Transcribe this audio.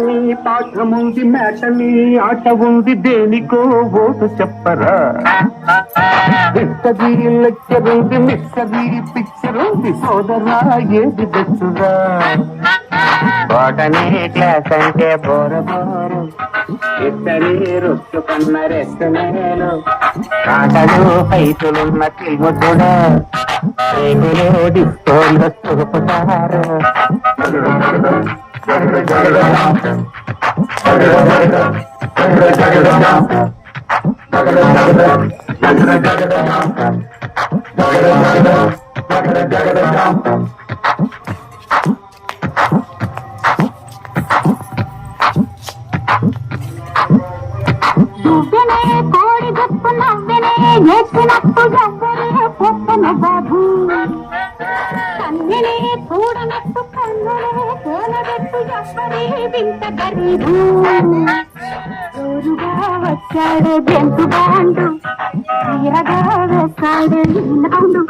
నీ పాఠముంది మేటని ఆట ఉంది దేనికో ఓటు చెప్పరా. మిస్సరీ లెక్చర్ ఉంది మిస్సరీ పిక్చర్ ఉంది సోదరా ఏది తెచ్చురా. బోటనీ క్లాస్ అంటే బోరు బోరు, ఇద్దరి రొచ్చుకున్న రెక్కనేలు కాటలు పైతులున్న తిరుగుతుడా, రేగులు డిస్కోలు చూపుతారు. నువ్వెనే కోడి గొప్ప నవ్వెనే ఏడ్చినట్టు ఎవ్వరే పొప్పన బాబు. కన్నెనే చూడనట్టు కన్నులే కోనబెట్టు ఎవ్వరే వింత గరీబు. జోరుగా వచ్చాడు బెంకు బాండు, తీరగా వేస్తాడు ఈనాడు.